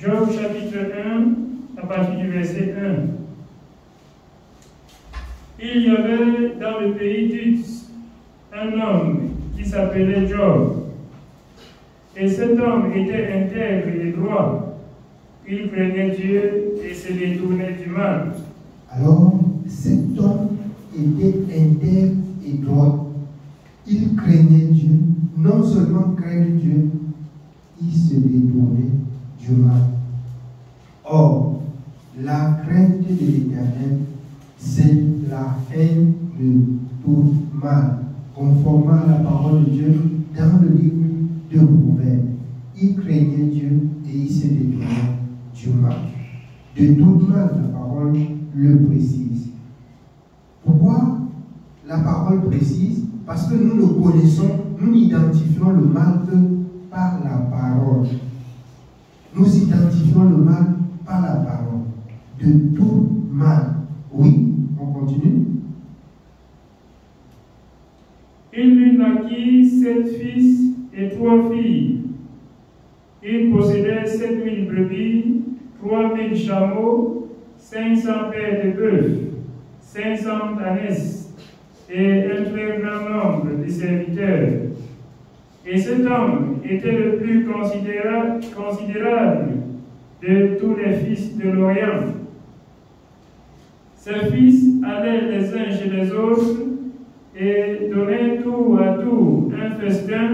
Job chapitre 1, à partir du verset 1. Il y avait dans le pays d'Uz un homme qui s'appelait Job. Et cet homme était intègre et droit. Il craignait Dieu et se détournait du mal. Alors, cet homme était intègre et droit. Il craignait Dieu. Non seulement craignait Dieu, il se détournait du mal. Or, la crainte de l'Éternel, c'est la haine de tout mal, conformément à la parole de Dieu dans le livre de Proverbes. Il craignait Dieu et il se détournait du mal. De tout mal, la parole le précise. Pourquoi la parole précise? Parce que nous le connaissons, nous identifions le mal que par la parole. Nous identifions le mal par la parole. De tout mal. Oui, on continue. Il lui naquit 7 fils et 3 filles. Il possédait 7000 brebis, 3000 chameaux, 500 paires de bœufs, 500 ânesses et un très grand nombre de serviteurs. Et cet homme était le plus considérable de tous les fils de l'Orient. Ses fils allaient les uns chez les autres et donnaient tour à tour un festin,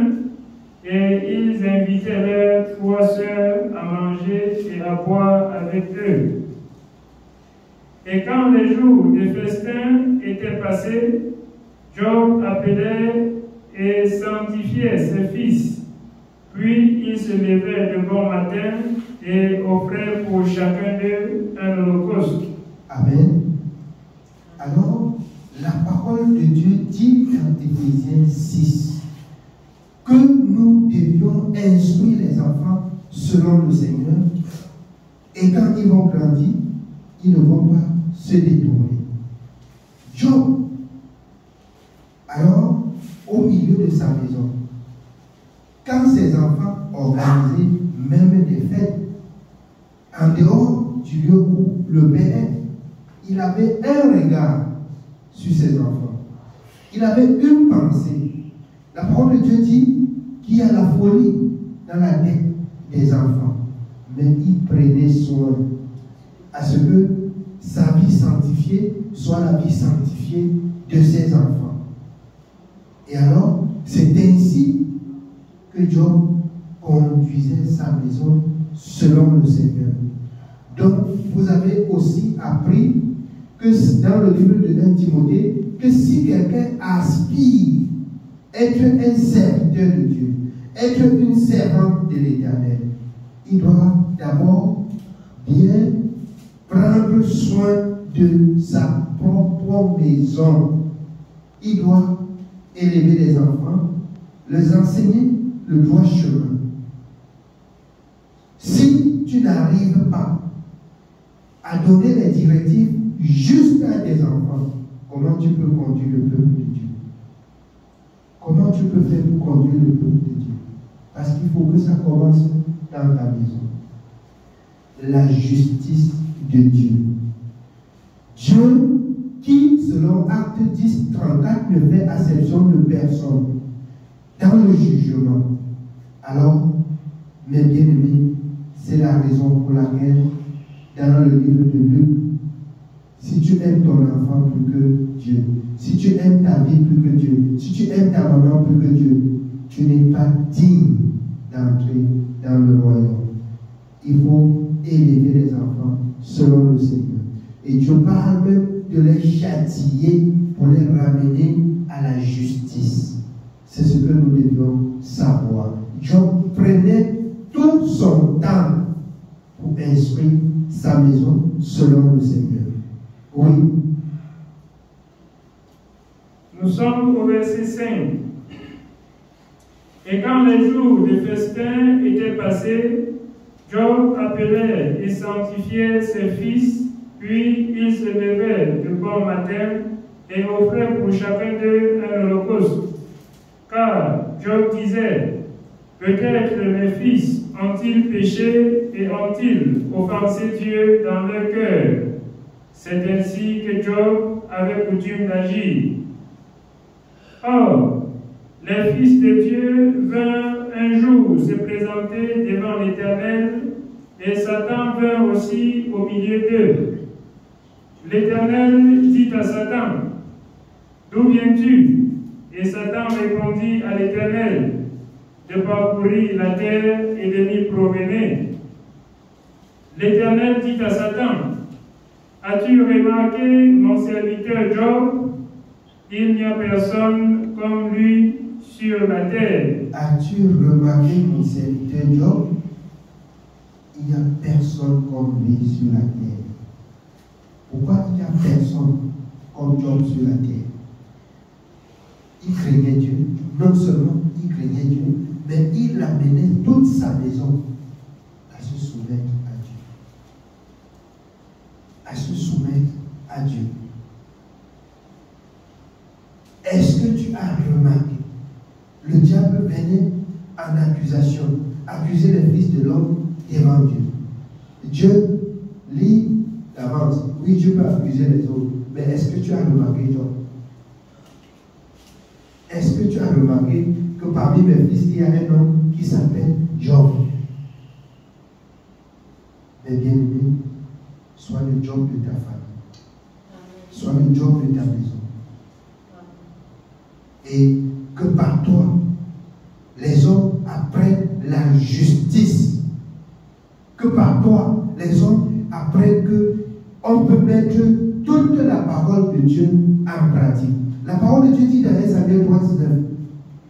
et ils invitaient leurs 3 sœurs à manger et à boire avec eux. Et quand les jours de festin étaient passés, Job appelait et sanctifiait ses fils. Puis il se levait de bon matin et offrait pour chacun d'eux un holocauste. Amen. Alors, la parole de Dieu dit dans Éphésiens 6 que nous devions instruire les enfants selon le Seigneur, et quand ils vont grandir, ils ne vont pas se détourner. Job, alors, au milieu de sa maison, quand ses enfants organisaient même des fêtes, en dehors du lieu où le père est, il avait un regard sur ses enfants. Il avait une pensée. La parole de Dieu dit qu'il y a la folie dans la tête des enfants. Mais il prenait soin à ce que sa vie sanctifiée soit la vie sanctifiée de ses enfants. Et alors, c'est ainsi que Job conduisait sa maison selon le Seigneur. Donc, vous avez aussi appris que dans le livre de 1 Timothée, que si quelqu'un aspire être un serviteur de Dieu, être une servante de l'Éternel, il doit d'abord bien prendre soin de sa propre maison. Il doit élever les enfants, les enseigner le droit chemin. Si tu n'arrives pas à donner les directives juste à tes enfants, comment tu peux conduire le peuple de Dieu? Comment tu peux faire pour conduire le peuple de Dieu? Parce qu'il faut que ça commence dans ta maison. La justice de Dieu. Dieu qui, selon Acte 10, 34, ne fait acception de personne dans le jugement. Alors, mes bien-aimés, c'est la raison pour laquelle, dans le livre de Luc, si tu aimes ton enfant plus que Dieu, si tu aimes ta vie plus que Dieu, si tu aimes ta maman plus que Dieu, tu n'es pas digne d'entrer dans le royaume. Il faut élever les enfants selon le Seigneur. Et Dieu parle même de les châtier pour les ramener à la justice. C'est ce que nous devions savoir. Dieu prenait tout son temps pour instruire sa maison selon le Seigneur. Oui. Nous sommes au verset 5. Et quand les jours de festin étaient passés, Job appelait et sanctifiait ses fils, puis il se levait de bon matin et offrait pour chacun d'eux un holocauste. Car Job disait, Peut-être mes fils ont-ils péché et ont-ils offensé Dieu dans leur cœur. C'est ainsi que Job avait coutume d'agir. Or, les fils de Dieu vinrent un jour se présenter devant l'Éternel, et Satan vint aussi au milieu d'eux. L'Éternel dit à Satan, « D'où viens-tu » Et Satan répondit à l'Éternel, « De parcourir la terre et de m'y promener. » L'Éternel dit à Satan, « As-tu remarqué mon serviteur Job? Il n'y a personne comme lui sur la terre. » As-tu remarqué mon serviteur Job? Il n'y a personne comme lui sur la terre. Pourquoi il n'y a personne comme Job sur la terre? Il craignait Dieu. Non seulement il craignait Dieu, mais il amenait toute sa maison à se soumettre à Dieu. À se soumettre à Dieu. Est-ce que tu as remarqué? Le diable venait en accusation, accuser les fils de l'homme devant Dieu. Dieu lit d'avance. Oui, Dieu peut accuser les autres. Mais est-ce que tu as remarqué, Job? Est-ce que tu as remarqué que parmi mes fils, il y a un homme qui s'appelle Job? Mais bien aimé, sois le Job de ta famille. Sois le Job de ta maison. Et que par toi, les hommes apprennent la justice. Que par toi, les hommes apprennent qu'on peut mettre toute la parole de Dieu en pratique. La parole de Dieu dit dans 1 Samuel 3:19,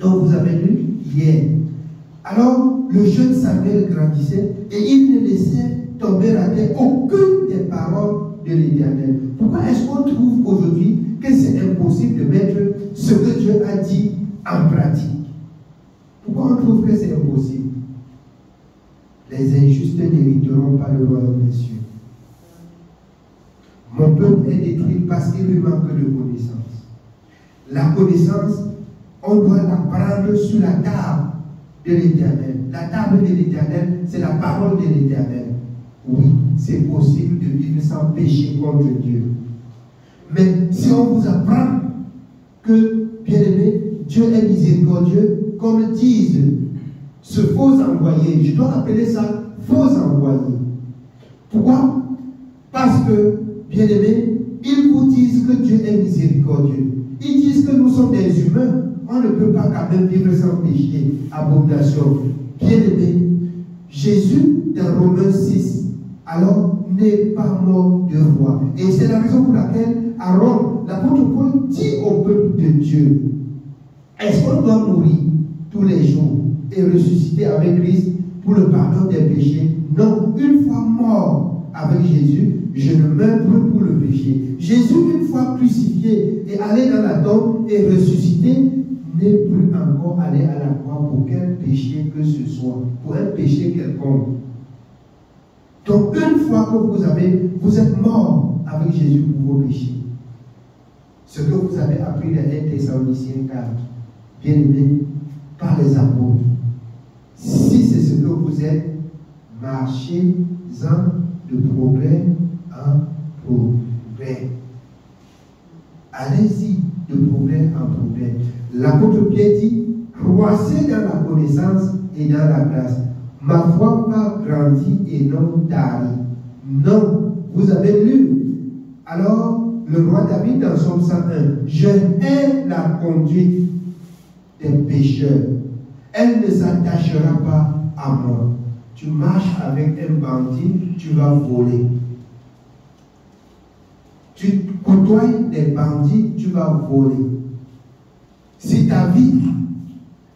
dont vous avez lu hier. Alors, le jeune Samuel grandissait et il ne laissait tomber à terre aucune des paroles de l'Éternel. Pourquoi est-ce qu'on trouve aujourd'hui que c'est impossible de mettre ce que Dieu a dit en pratique? Pourquoi on trouve que c'est impossible? Les injustes n'hériteront pas le royaume des cieux. Mon peuple est détruit parce qu'il lui manque de connaissance. La connaissance, on doit la prendre sur la table de l'Éternel. La table de l'Éternel, c'est la parole de l'Éternel. Oui, c'est possible de vivre sans péché contre Dieu. Mais si on vous apprend que, bien aimé, Dieu est miséricordieux, comme disent ce faux envoyé, je dois appeler ça faux envoyé. Pourquoi? Parce que, bien aimé, ils vous disent que Dieu est miséricordieux. Ils disent que nous sommes des humains. On ne peut pas quand même vivre sans péché, abomination. Bien aimé, Jésus, dans Romains 6, alors n'est pas mort de roi. Et c'est la raison pour laquelle, à Rome, l'apôtre Paul dit au peuple de Dieu, est-ce qu'on doit mourir tous les jours et ressusciter avec Christ pour le pardon des péchés? Non, une fois mort avec Jésus, je ne meurs plus pour le péché. Jésus, une fois crucifié et allé dans la tombe et ressuscité, n'est plus encore allé à la croix pour quel péché que ce soit, pour un péché quelconque. Donc, une fois que vous êtes mort avec Jésus pour vos péchés, ce que vous avez appris dans 1 Thessaloniciens 4, bien aimé, par les apôtres, si c'est ce que vous êtes, marchez-en de progrès en progrès. Allez-y de progrès en progrès. L'apôtre Pierre dit, croissez dans la connaissance et dans la grâce. Ma foi va grandir et non tarie. Non, vous avez lu. Alors, le roi David dans Psaume 101, je hais la conduite des pécheurs. Elle ne s'attachera pas à moi. Tu marches avec un bandit, tu vas voler. Tu côtoies des bandits, tu vas voler. Si ta vie,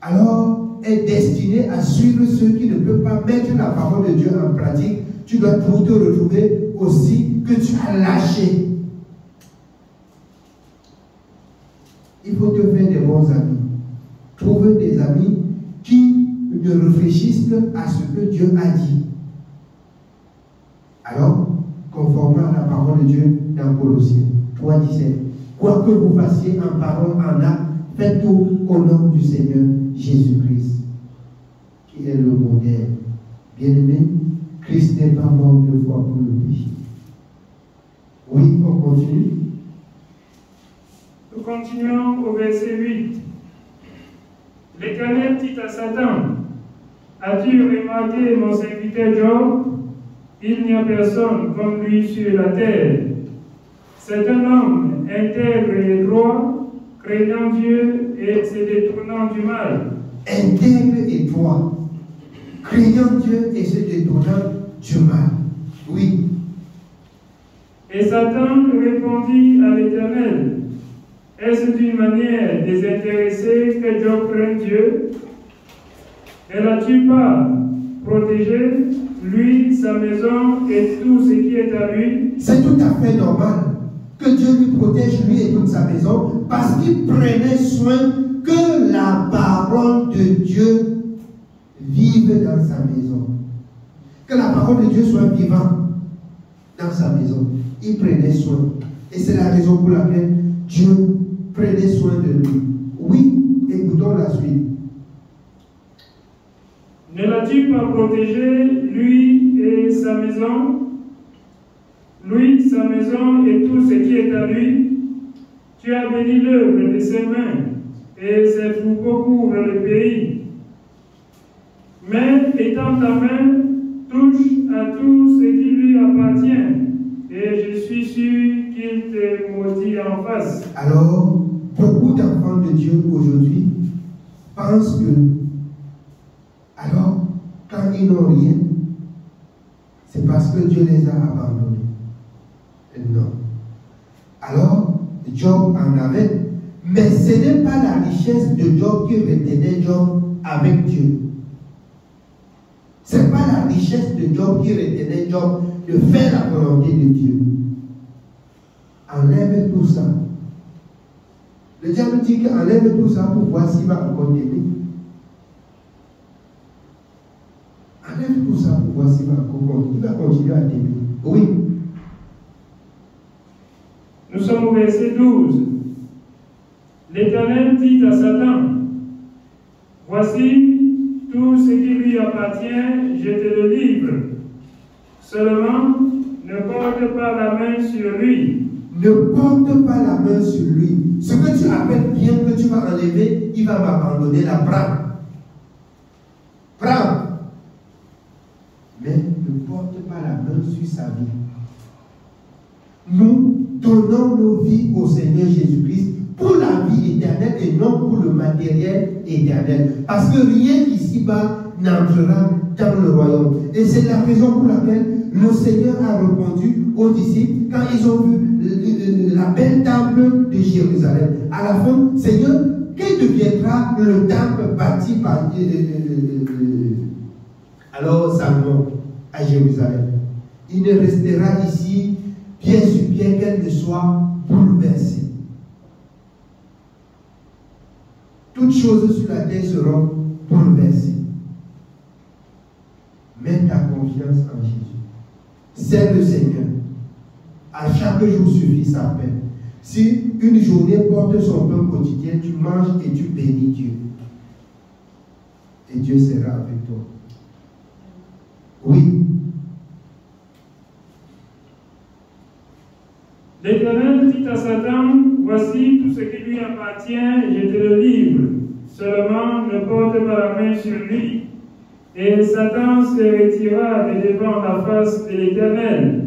alors, est destinée à suivre ceux qui ne peuvent pas mettre la parole de Dieu en pratique, tu dois te retrouver aussi que tu as lâché. Il faut te faire des bons amis. Trouver des amis qui ne réfléchissent à ce que Dieu a dit. Alors, conformément à la parole de Dieu dans Colossiens 3:17, quoi que vous fassiez en parole, en acte, faites tout au nom du Seigneur Jésus-Christ. qui est le modèle. Bien-aimé, Christ n'est pas mort 2 fois pour le péché. Oui, on continue. Nous continuons au verset 8. L'Éternel dit à Satan, as-tu remarqué mon serviteur Job? Il n'y a personne comme lui sur la terre. C'est un homme intègre et droit, craignant Dieu et se détournant du mal. Intègre et droit, craignant Dieu et se détournant du mal. Oui. Et Satan répondit à l'Éternel, est-ce d'une manière désintéressée que Job craint Dieu? Ne l'as-tu pas protégé, lui, sa maison et tout ce qui est à lui? C'est tout à fait normal que Dieu lui protège, lui et toute sa maison, parce qu'il prenait soin que la parole de Dieu vive dans sa maison. Que la parole de Dieu soit vivante dans sa maison. Il prenait soin. Et c'est la raison pour laquelle Dieu prenait soin de lui. Oui, écoutons la suite. Ne l'as-tu pas protégé, lui et sa maison? Lui, sa maison et tout ce qui est à lui? Tu as béni l'œuvre de ses mains, et ses troupeaux couvrent le pays. Mais étends ta main, touche à tout ce qui lui appartient, et je suis sûr qu'il te maudit en face. Alors, beaucoup d'enfants de Dieu aujourd'hui pensent que, alors, quand ils n'ont rien, c'est parce que Dieu les a abandonnés. Non. Alors, Job en avait, mais ce n'est pas la richesse de Job qui retenait Job avec Dieu. Ce n'est pas la richesse de Job qui retenait Job de faire la volonté de Dieu. Enlève tout ça. Le diable dit qu'enlève tout ça pour voir s'il va encore t'aimer. Enlève tout ça pour voir s'il va encore il va continuer à t'aimer. Oui. Nous sommes au verset 12. L'Éternel dit à Satan, voici tout ce qui lui appartient, je te le livre. Seulement, ne porte pas la main sur lui. Ne porte pas la main sur lui. Ce que tu appelles bien que tu vas enlever, il va m'abandonner la prendre. Prends. Mais ne porte pas la main sur sa vie. Nous donnons nos vies au Seigneur Jésus-Christ pour la vie éternelle et non pour le matériel éternel. Parce que rien ici-bas n'entrera dans le royaume. Et c'est la raison pour laquelle le Seigneur a répondu aux disciples quand ils ont vu la belle temple de Jérusalem. À la fin, Seigneur, quel deviendra le temple bâti par alors Salomon à Jérusalem? Il ne restera ici bien sur bien qu'elle ne soit bouleversée. Toutes choses sur la terre seront bouleversées. Mets ta confiance en Jésus. C'est le Seigneur. À chaque jour suffit sa peine. Si une journée porte son pain quotidien, tu manges et tu bénis Dieu. Et Dieu sera avec toi. Oui. L'Éternel dit à Satan, voici tout ce qui lui appartient, je te le livre. Seulement, ne porte pas la main sur lui. Et Satan se retira de devant la face de l'Éternel.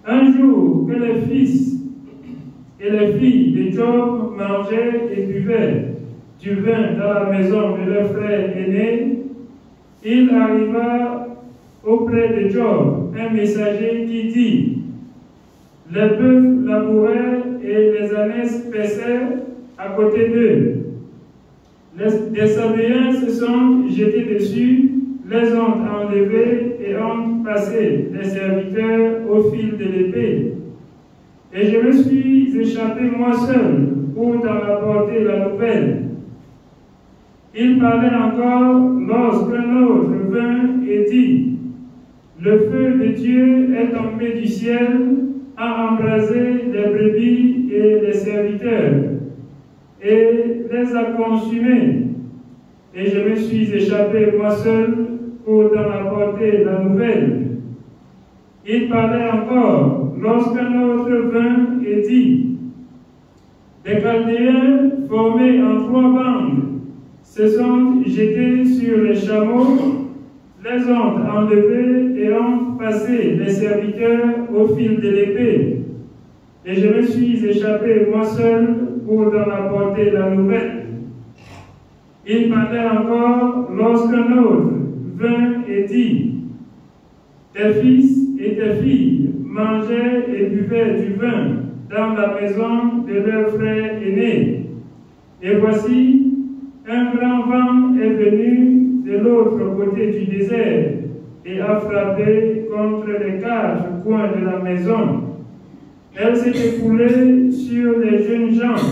Un jour, que les fils et les filles de Job mangeaient et buvaient du vin dans la maison de leur frère aîné, il arriva auprès de Job un messager qui dit, les bœufs labouraient et les ânesses paissaient à côté d'eux. Les Saméens se sont jetés dessus, les ont enlevés et ont passé les serviteurs au fil de l'épée. Et je me suis échappé moi seul pour t'en apporter la nouvelle. Il parlait encore lorsqu'un autre vint et dit, le feu de Dieu est tombé du ciel, a embrasé les brebis et les serviteurs, et les a consumés. et je me suis échappé moi seul pour t'en apporter la nouvelle. Il parlait encore lorsqu'un autre vint et dit, des Chaldéens formés en 3 bandes se sont jetés sur les chameaux, les ont enlevés et ont passé les serviteurs au fil de l'épée. Et je me suis échappé moi seul pour t'en apporter la nouvelle. Il parlait encore lorsqu'un autre vint et dit, tes fils et tes filles mangeaient et buvaient du vin dans la maison de leur frère aîné. Et voici, un grand vent est venu de l'autre côté du désert et a frappé contre les 4 coins de la maison. Elle s'est écoulée sur les jeunes gens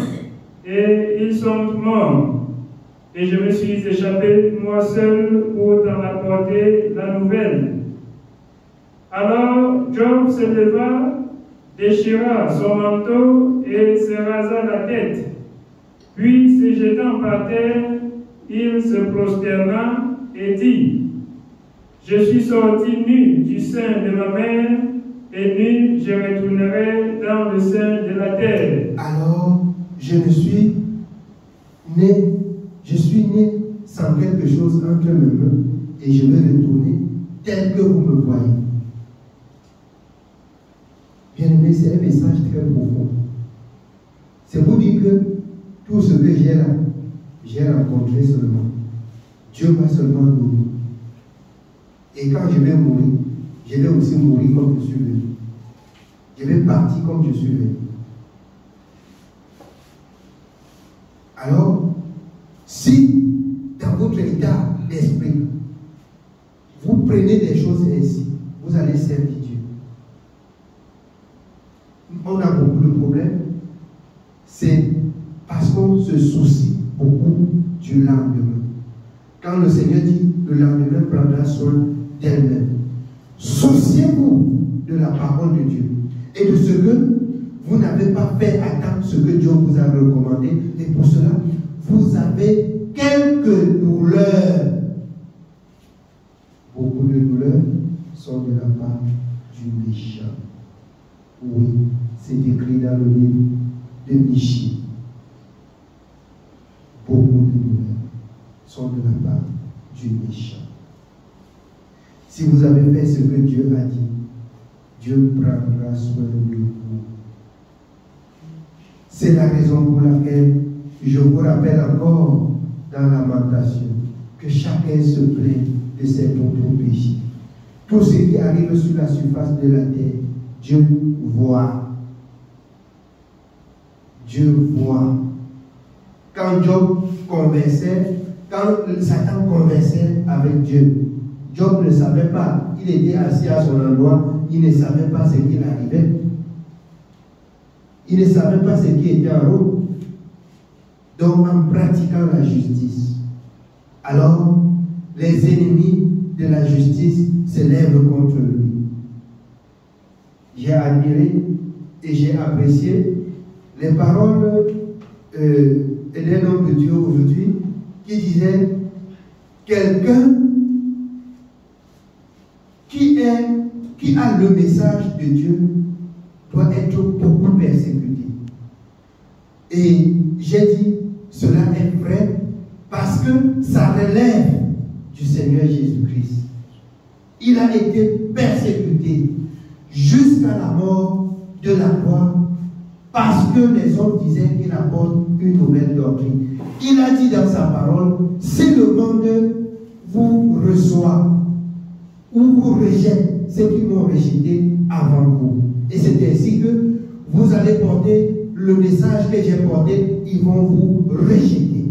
et ils sont morts. Et je me suis échappé moi seul pour t'en apporter la nouvelle. Alors Job se leva, déchira son manteau et se rasa la tête. Puis, se jetant par terre, il se prosterna et dit, je suis sorti nu du sein de ma mère, et nu je retournerai dans le sein de la terre. Alors, je suis né sans quelque chose entre mes mains, et je vais retourner tel que vous me voyez. Bien aimé, c'est un message très profond. C'est pour dire que tout ce que j'ai là, j'ai rencontré seulement. Dieu m'a seulement donné. Et quand je vais mourir, je vais aussi mourir comme je suis venu. Je vais partir comme je suis venu. Alors, si dans votre état d'esprit, vous prenez des choses ainsi, vous allez servir Dieu. On a beaucoup de problèmes. C'est parce qu'on se soucie beaucoup du lendemain. Quand le Seigneur dit, le lendemain prendra soin d'elle-même. Souciez-vous de la parole de Dieu et de ce que vous n'avez pas fait attendre ce que Dieu vous a recommandé. Et pour cela, vous avez quelques douleurs. Beaucoup de douleurs sont de la part du méchant. Oui, c'est écrit dans le livre de Michée. Beaucoup de douleurs sont de la part du méchant. Si vous avez fait ce que Dieu a dit, Dieu prendra soin de vous. C'est la raison pour laquelle je vous rappelle encore dans Lamentation que chacun se plaint de ses propres péchés. Tout ce qui arrive sur la surface de la terre, Dieu voit. Dieu voit. Quand Job conversait, quand Satan conversait avec Dieu, Job ne savait pas. Il était assis à son endroit, il ne savait pas ce qui arrivait. Il ne savait pas ce qui était en route. Donc, en pratiquant la justice, alors les ennemis de la justice se lèvent contre lui. J'ai admiré et j'ai apprécié les paroles d'un homme de Dieu aujourd'hui qui disait quelqu'un qui a le message de Dieu doit être beaucoup persécuté. Et j'ai dit, cela est vrai parce que ça relève du Seigneur Jésus-Christ. Il a été persécuté jusqu'à la mort de la croix parce que les hommes disaient qu'il apporte une nouvelle doctrine. Il a dit dans sa parole, si le monde vous reçoit ou vous rejette ceux qui m'ont rejeté avant vous. Et c'est ainsi que vous allez porter le message que j'ai porté, ils vont vous rejeter.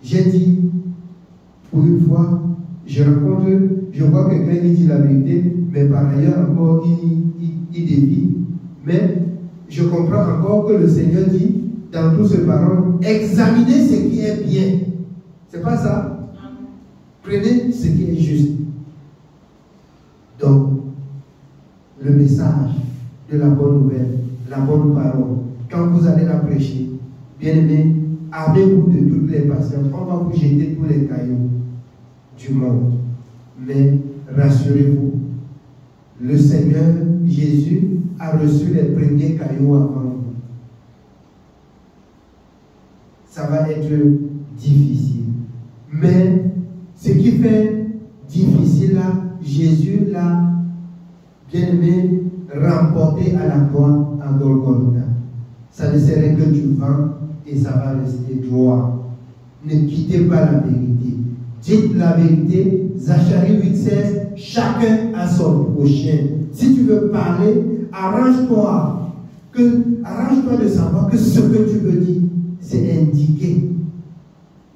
J'ai dit, pour une fois, je vois quelqu'un qui dit la vérité, mais par ailleurs encore il dévie. Mais je comprends encore que le Seigneur dit dans toutes ses paroles, examinez ce qui est bien. C'est pas ça? Prenez ce qui est juste. Donc, le message de la bonne nouvelle, la bonne parole, quand vous allez la prêcher, bien aimé, armez-vous de toutes les patiences, on va vous jeter tous les cailloux du monde. Mais rassurez-vous, le Seigneur Jésus a reçu les premiers cailloux avant vous. Ça va être difficile. Mais ce qui fait difficile là, Jésus l'a bien aimé remporté à la croix à Golgotha. Ça ne serait que du vent et ça va rester droit. Ne quittez pas la vérité. Dites la vérité. Zacharie 8,16, chacun a son prochain. Si tu veux parler, arrange-toi de savoir que ce que tu veux dire, c'est indiqué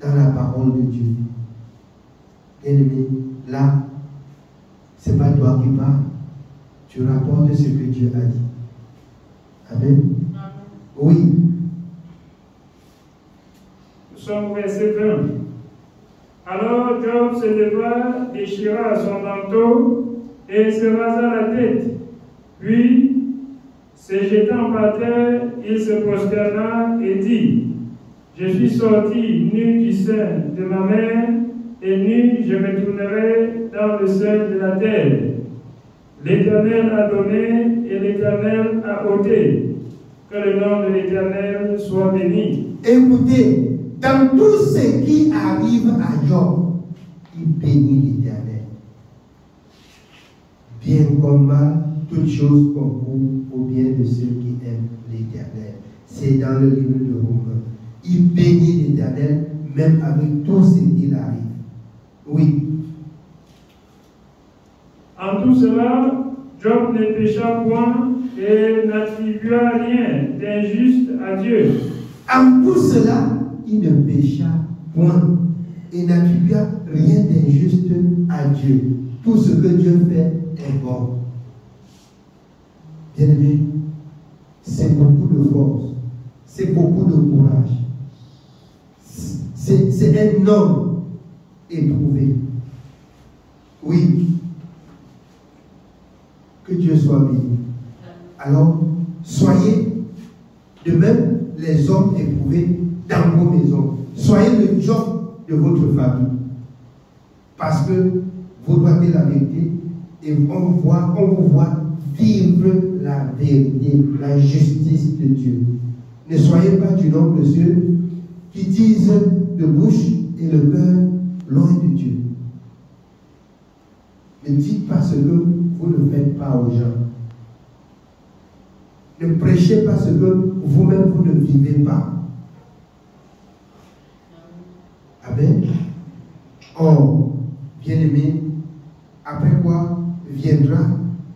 dans la parole de Dieu. Bien-aimé, là, ce n'est pas toi qui parles. Tu rapportes ce que Dieu a dit. Amen. Oui. Nous sommes au verset 20. Alors Job se leva, déchira son manteau et se rasa la tête. Puis, se jetant par terre, il se prosterna et dit: Je suis sorti nu du sein de ma mère, et nu je retournerai dans le sein de la terre. L'Éternel a donné et l'Éternel a ôté. Que le nom de l'Éternel soit béni. Écoutez, dans tout ce qui arrive à Job, il bénit l'Éternel. Bien comme mal, toutes choses concourent au bien de ceux qui aiment l'Éternel. C'est dans le livre de Romains. Il bénit l'Éternel même avec tout ce qui arrive. Oui. En tout cela, Job ne pécha point et n'attribua rien d'injuste à Dieu. En tout cela, il ne pécha point et n'attribua rien d'injuste à Dieu. Tout ce que Dieu fait est bon. Bien-aimé, c'est beaucoup de force, c'est beaucoup de courage. C'est un homme éprouvé. Oui. Que Dieu soit béni. Alors, soyez de même les hommes éprouvés dans vos maisons. Soyez le Job de votre famille. Parce que vous doitez la vérité et on vous voit vivre la vérité, la justice de Dieu. Ne soyez pas du nombre de ceux qui disent de bouche et le cœur loin de Dieu. Ne dites pas ce que vous ne faites pas aux gens. Ne prêchez pas ce que vous-même vous ne vivez pas. Amen. Or, bien-aimé, après quoi viendra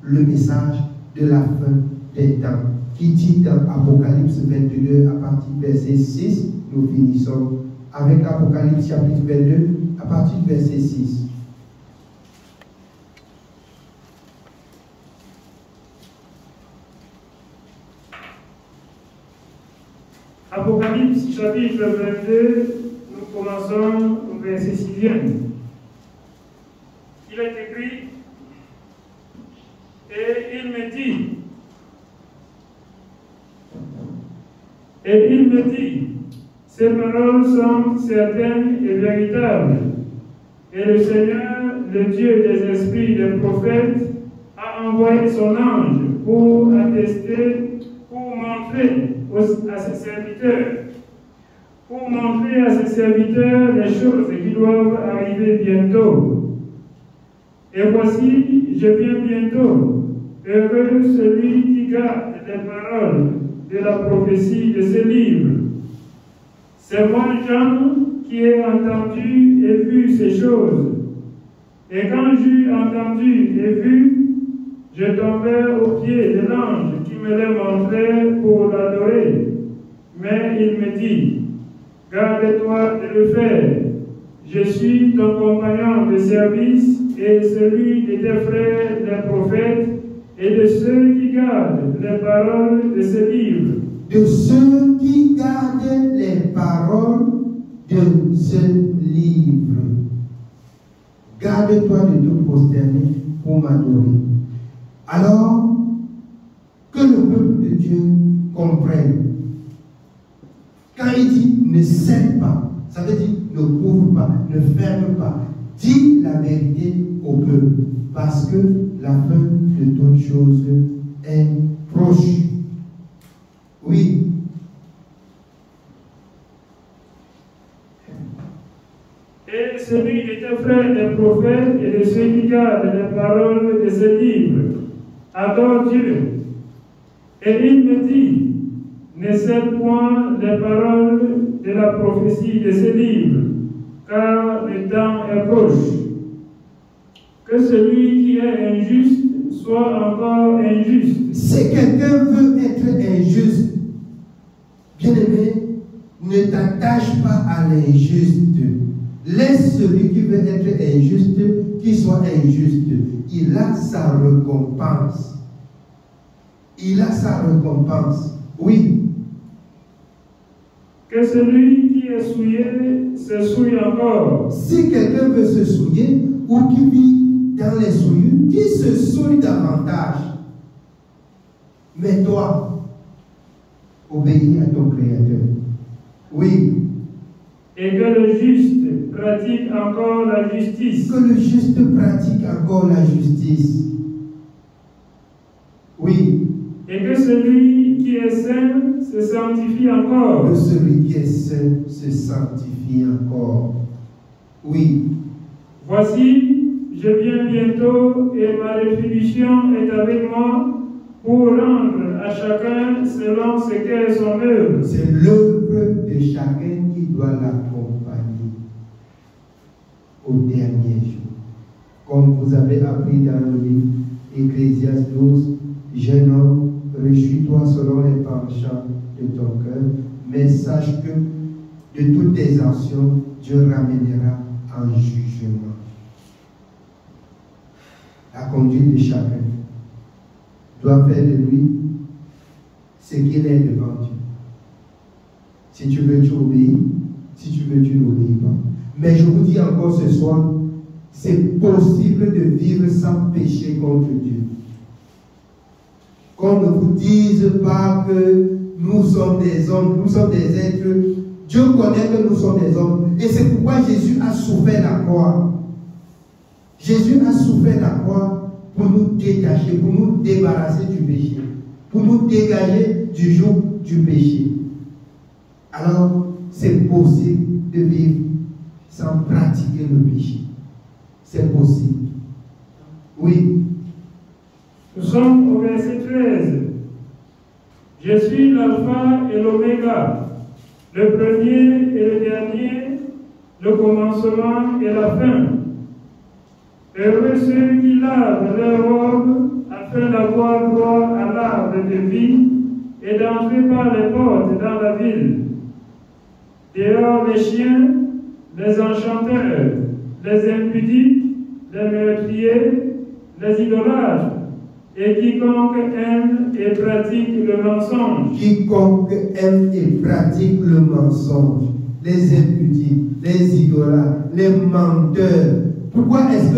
le message de la fin des temps, qui dit dans Apocalypse 22, à partir du verset 6, nous finissons avec Apocalypse chapitre 22, à partir du verset 6. Apocalypse chapitre 22, nous commençons au verset 6. Il est écrit: Et il me dit, ces paroles sont certaines et véritables. Et le Seigneur, le Dieu des esprits des prophètes, a envoyé son ange pour attester, pour montrer à ses serviteurs les choses qui doivent arriver bientôt. Et voici, je viens bientôt. Heureux celui qui garde les paroles de la prophétie de ce livre. C'est moi, Jean, qui ai entendu et vu ces choses. Et quand j'eus entendu et vu, je tombais aux pieds de l'ange qui me les montrait pour l'adorer. Mais il me dit: Garde-toi de le faire. Je suis ton compagnon de service et celui de tes frères les prophètes et de ceux qui gardent les paroles de ce livre. De ceux qui gardent les paroles de ce livre. Garde-toi de te prosterner pour m'adorer. Alors, que le peuple de Dieu comprenne. Quand il dit ne scelle pas. Ça veut dire ne couvre pas, ne ferme pas. Dis la vérité au peuple, parce que la fin de toutes choses est proche. Oui. Et celui qui était frère des prophètes et de ceux qui gardent les paroles de ce livre adore Dieu. Et il me dit, ne scelle point les paroles de la prophétie de ce livre, car le temps est proche. Que celui qui est injuste soit encore injuste. Si quelqu'un veut être injuste, bien-aimé, ne t'attache pas à l'injuste. Laisse celui qui veut être injuste, qu'il soit injuste. Il a sa récompense. Il a sa récompense. Oui. Que celui qui est souillé se souille encore. Si quelqu'un veut se souiller ou qui vit dans les souillures, qui se souille davantage. Mais toi, obéis à ton Créateur. Oui. Et que le juste pratique encore la justice. Que le juste pratique encore la justice. Oui. Et que celui qui est saint se sanctifie encore. Que celui qui est saint se sanctifie encore. Oui. Voici, je viens bientôt et ma rétribution est avec moi pour rendre à chacun selon ce qu'est son œuvre. C'est l'œuvre de chacun qui doit l'accompagner au dernier jour. Comme vous avez appris dans le livre Ecclésiaste 12, jeune homme, réjouis-toi selon les penchants de ton cœur, mais sache que de toutes tes actions, Dieu ramènera en jugement. La conduite de chacun doit faire de lui ce qu'il est devant Dieu. Si tu veux, tu obéis. Si tu veux, tu n'obéis pas. Mais je vous dis encore ce soir, c'est possible de vivre sans péché contre Dieu. Qu'on ne vous dise pas que nous sommes des hommes, nous sommes des êtres. Dieu connaît que nous sommes des hommes. Et c'est pourquoi Jésus a souffert la croix. Jésus a souffert la croix pour nous détacher, pour nous débarrasser du péché, pour nous dégager du joug du péché. Alors, c'est possible de vivre sans pratiquer le péché. C'est possible. Oui. Nous sommes au verset 13. Je suis l'alpha et l'oméga, le premier et le dernier, le commencement et la fin. Heureux ceux qui lavent leurs robes afin d'avoir droit à l'arbre de vie et d'entrer par les portes dans la ville. Dehors les chiens, les enchanteurs, les impudiques, les meurtriers, les idolâtres, et quiconque aime et pratique le mensonge. Quiconque aime et pratique le mensonge, les impudiques, les idolâtres, les menteurs. Pourquoi est-ce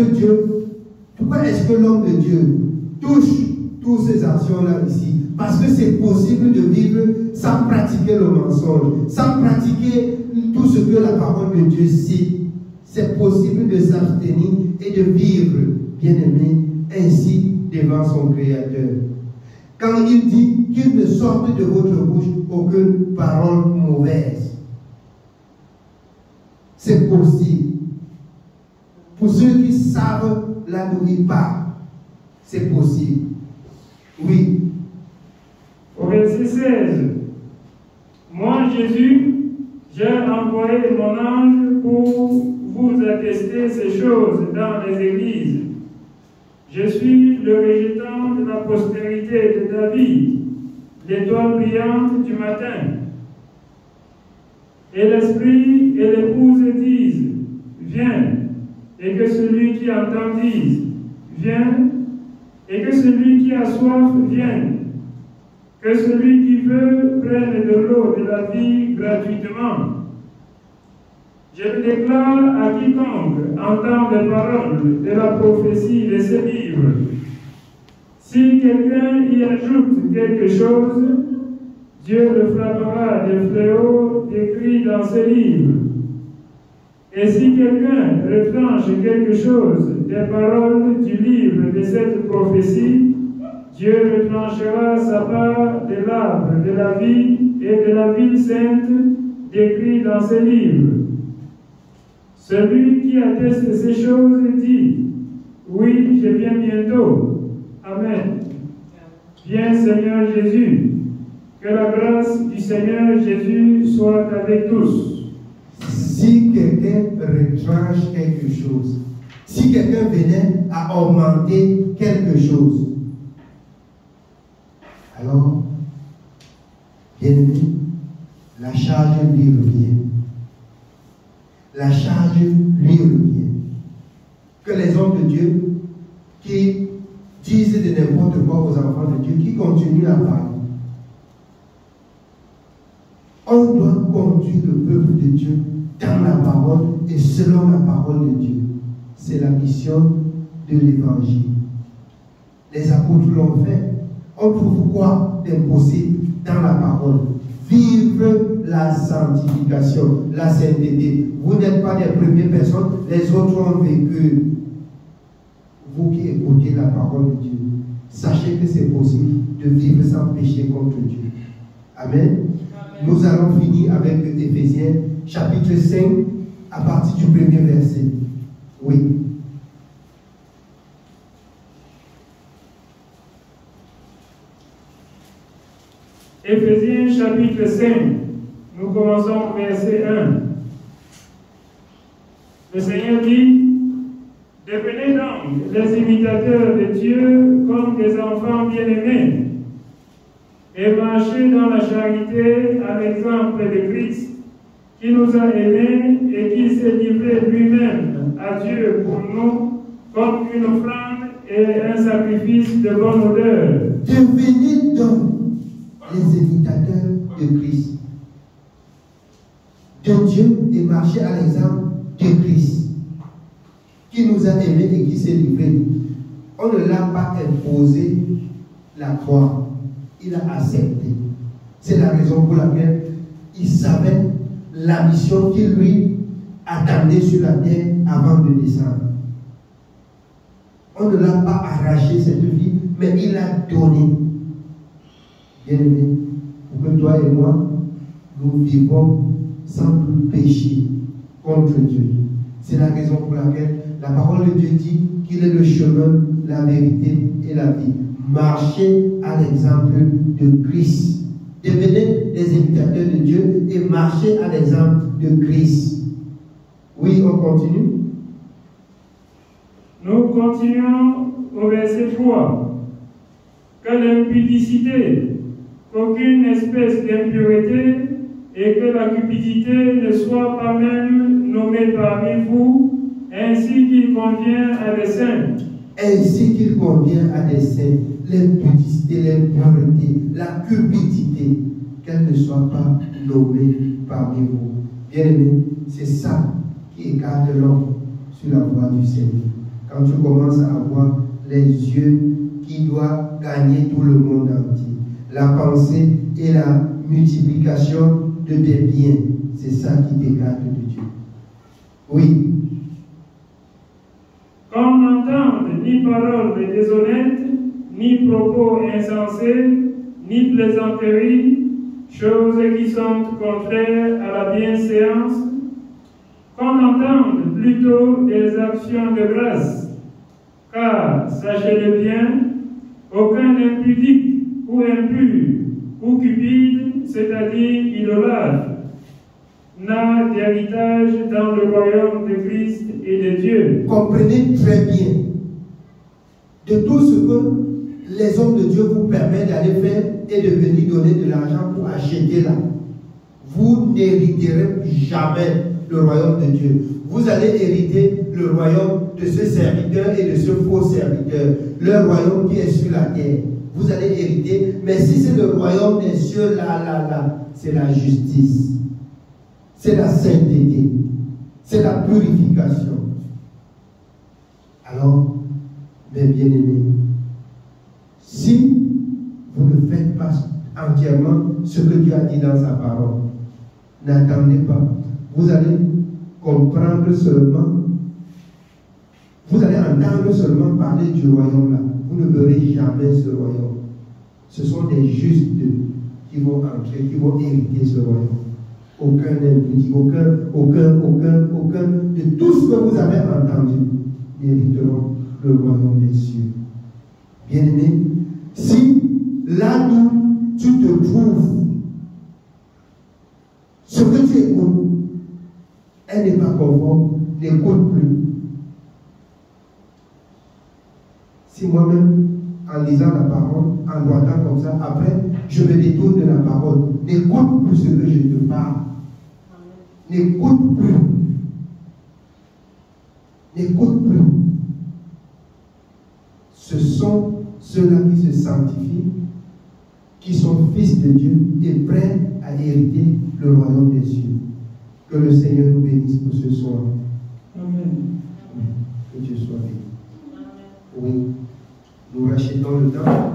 que l'homme de Dieu touche toutes ces actions-là ici? Parce que c'est possible de vivre sans pratiquer le mensonge, sans pratiquer tout ce que la parole de Dieu cite. C'est possible de s'abstenir et de vivre, bien-aimé, ainsi devant son Créateur. Quand il dit qu'il ne sorte de votre bouche aucune parole mauvaise, c'est possible. Pour ceux qui savent la nourrir pas, c'est possible. Oui. Au verset 16, moi Jésus, j'ai envoyé mon ange pour vous attester ces choses dans les églises. Je suis le végétant de la postérité de David, l'étoile brillante du matin. Et l'esprit et l'épouse disent, viens. Et que celui qui entend dise, viens, et que celui qui a soif vienne, que celui qui veut prenne de l'eau de la vie gratuitement. Je le déclare à quiconque entend les paroles de la prophétie de ce livre. Si quelqu'un y ajoute quelque chose, Dieu le frappera des fléaux décrits dans ce livre. Et si quelqu'un retranche quelque chose des paroles du livre de cette prophétie, Dieu retranchera sa part de l'arbre de la vie et de la ville sainte décrit dans ce livre. Celui qui atteste ces choses dit, oui, je viens bientôt. Amen. Viens Seigneur Jésus. Que la grâce du Seigneur Jésus soit avec tous. Si quelqu'un retranche quelque chose, si quelqu'un venait à augmenter quelque chose, alors, bien aimé, la charge lui revient. La charge lui revient. Que les hommes de Dieu qui disent de n'importe quoi aux enfants de Dieu, qui continuent à parler, on doit conduire le peuple de Dieu dans la parole et selon la parole de Dieu. C'est la mission de l'évangile. Les apôtres l'ont fait. On trouve quoi d'impossible dans la parole? Vivre la sanctification, la sainteté. Vous n'êtes pas les premières personnes, les autres ont vécu. Vous qui écoutez la parole de Dieu, sachez que c'est possible de vivre sans péché contre Dieu. Amen. Nous allons finir avec Éphésiens chapitre 5 à partir du premier verset. Oui. Éphésiens chapitre 5, nous commençons au verset 1. Le Seigneur dit, devenez donc les imitateurs de Dieu comme des enfants bien-aimés et marchez dans la charité à l'exemple de Christ qui nous a aimés et qui s'est livré lui-même à Dieu pour nous comme une offrande et un sacrifice de bonne odeur. Devenez donc les imitateurs de Christ, de Dieu, et marcher à l'exemple de Christ, qui nous a aimés et qui s'est livré. On ne l'a pas imposé la croix, il a accepté. C'est la raison pour laquelle il savait la mission qu'il lui attendait sur la terre avant de descendre. On ne l'a pas arraché cette vie, mais il l'a donné. Bien-aimé, pour que toi et moi, nous vivons sans plus péché contre Dieu. C'est la raison pour laquelle la parole de Dieu dit qu'il est le chemin, la vérité et la vie. Marchez à l'exemple de Christ. Devenez des imitateurs de Dieu et marchez à l'exemple de Christ. Oui, on continue. Nous continuons au verset 3. Que l'impudicité, qu'aucune espèce d'impureté et que la cupidité ne soit pas même nommée parmi vous, ainsi qu'il convient à des saints. Ainsi qu'il convient à des saints, l'impudicité, l'impureté, la cupidité, qu'elle ne soit pas nommée parmi vous. Bien-aimé, c'est ça qui écarte l'homme sur la voie du Seigneur. Quand tu commences à avoir les yeux qui doivent gagner tout le monde entier, la pensée et la multiplication de tes biens, c'est ça qui t'écarte de Dieu. Oui. Qu'on n'entende ni paroles déshonnêtes, ni propos insensés, ni plaisanteries, choses qui sont contraires à la bienséance, qu'on entende plutôt des actions de grâce, car, sachez-le bien, aucun impudique ou impur ou cupide, c'est-à-dire idolâtre, n'a d'héritage dans le royaume de Christ et de Dieu. Comprenez très bien de tout ce que les hommes de Dieu vous permettent d'aller faire et de venir donner de l'argent pour acheter là. Vous n'hériterez jamais le royaume de Dieu. Vous allez hériter le royaume de ce serviteur et de ce faux serviteur. Le royaume qui est sur la terre. Vous allez hériter, mais si c'est le royaume des cieux, là, c'est la justice. C'est la sainteté. C'est la purification. Alors, mes bien-aimés, si vous ne faites pas entièrement ce que Dieu a dit dans sa parole. N'attendez pas. Vous allez comprendre seulement, vous allez entendre seulement parler du royaume là. Vous ne verrez jamais ce royaume. Ce sont des justes qui vont entrer, qui vont hériter ce royaume. Aucun impudent, aucun de tout ce que vous avez entendu hériteront le royaume des cieux. Bien-aimé, si là où tu te trouves, ce que tu écoutes, elle n'est pas conforme, n'écoute plus. Si moi-même, en lisant la parole, en droitant comme ça, après, je me détourne de la parole, n'écoute plus ce que je te parle. N'écoute plus. N'écoute plus. Ce sont ceux-là qui se sanctifient, qui sont fils de Dieu et prêts à hériter le royaume des cieux. Que le Seigneur nous bénisse pour ce soir. Amen. Que Dieu soit béni. Oui, nous rachetons le temps.